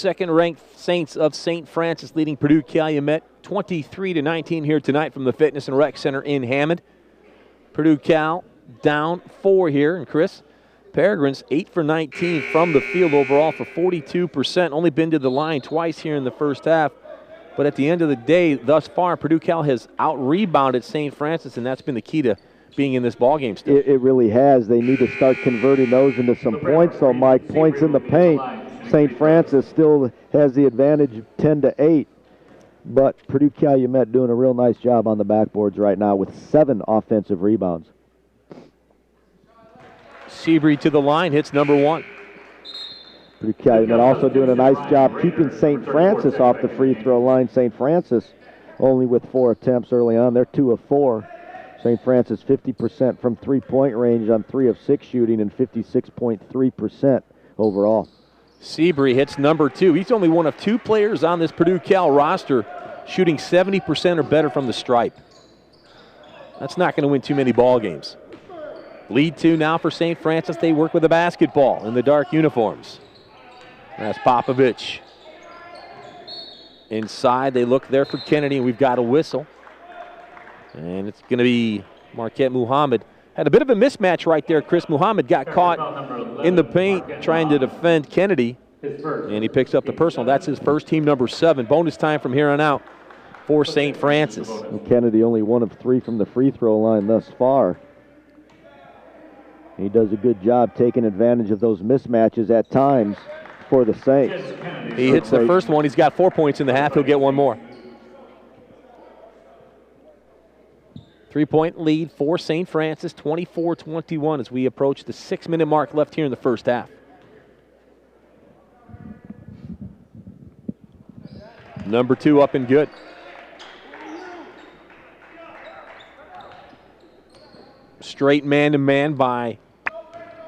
Second-ranked Saints of St. Francis leading Purdue Calumet 23-19 here tonight from the Fitness and Rec Center in Hammond. Purdue Cal down 4 here, and Chris, Peregrines 8 for 19 from the field overall for 42%. Only been to the line twice here in the first half. But at the end of the day, thus far, Purdue Cal has out-rebounded St. Francis, and that's been the key to being in this ballgame still. It really has. They need to start converting those into some points, though, Mike. Points in the paint. St. Francis still has the advantage 10-8. But Purdue Calumet doing a real nice job on the backboards right now with 7 offensive rebounds. Seabury to the line, hits number 1. Purdue Calumet also doing a nice job keeping St. Francis off the free throw line. St. Francis only with 4 attempts early on. They're 2 of 4. St. Francis 50% from three-point range on 3 of 6 shooting and 56.3% overall. Seabury hits number 2. He's only one of 2 players on this Purdue Cal roster shooting 70% or better from the stripe. That's not going to win too many ball games. Lead 2 now for St. Francis. They work with a basketball in the dark uniforms. That's Popovich. Inside, they look there for Kennedy, and we've got a whistle. And it's going to be Marquette Muhammad. Had a bit of a mismatch right there. Chris Muhammad got caught in the paint trying to defend Kennedy, and he picks up the personal. That's his first, team number 7. Bonus time from here on out for St. Francis. And Kennedy only 1 of 3 from the free throw line thus far. He does a good job taking advantage of those mismatches at times for the Saints. He hits the first one. He's got 4 points in the half. He'll get 1 more. 3-point lead for St. Francis, 24-21 as we approach the 6-minute mark left here in the first half. Number 2 up and good. Straight man-to-man by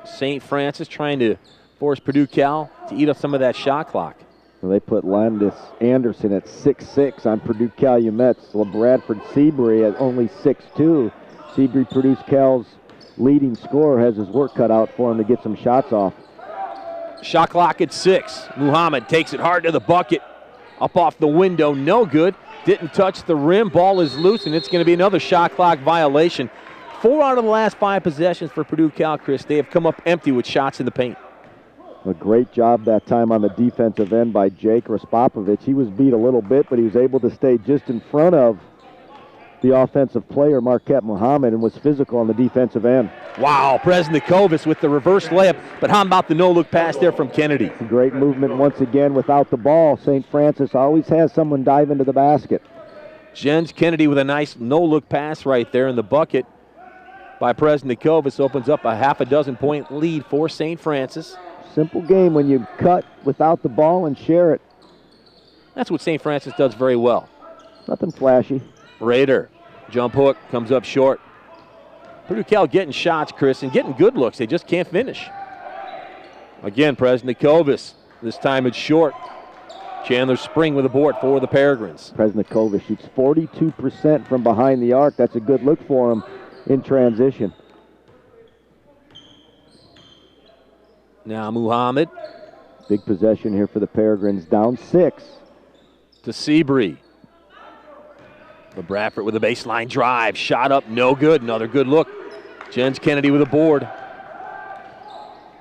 St. Francis, trying to force Purdue Cal to eat up some of that shot clock. Well, they put Landis Anderson at 6'6" on Purdue Calumet's. Bradford Seabury at only 6'2". Seabury, Purdue Cal's leading scorer, has his work cut out for him to get some shots off. Shot clock at 6. Muhammad takes it hard to the bucket. Up off the window, no good. Didn't touch the rim. Ball is loose, and it's going to be another shot clock violation. 4 out of the last 5 possessions for Purdue Cal, Chris. They have come up empty with shots in the paint. A great job that time on the defensive end by Jake Raspopovich. He was beat a little bit, but he was able to stay just in front of the offensive player, Marquette Muhammad, and was physical on the defensive end. Wow, Presnikovis with the reverse layup, but how about the no-look pass there from Kennedy? Great movement once again without the ball. St. Francis always has someone dive into the basket. Jens Kennedy with a nice no-look pass right there in the bucket by Presnikovis opens up a half a dozen point lead for St. Francis. Simple game when you cut without the ball and share it. That's what St. Francis does very well. Nothing flashy. Rader, jump hook, comes up short. Purdue Cal getting shots, Chris, and getting good looks. They just can't finish. Again, Presnikovis. This time it's short. Chandler Spring with a board for the Peregrines. Presnikovis shoots 42% from behind the arc. That's a good look for him in transition. Now Muhammad. Big possession here for the Peregrines, down 6. To Seabury. Bradford with a baseline drive. Shot up, no good. Another good look. Jens Kennedy with a board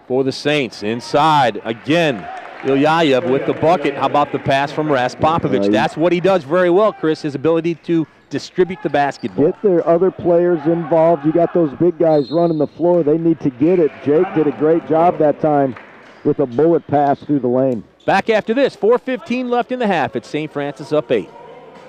for the Saints. Inside, again, Ilyayev with the bucket. How about the pass from Raspopovich? That's what he does very well, Chris, his ability to distribute the basketball. Get their other players involved. You got those big guys running the floor. They need to get it. Jake did a great job that time with a bullet pass through the lane. Back after this, 4:15 left in the half. It's St. Francis up 8.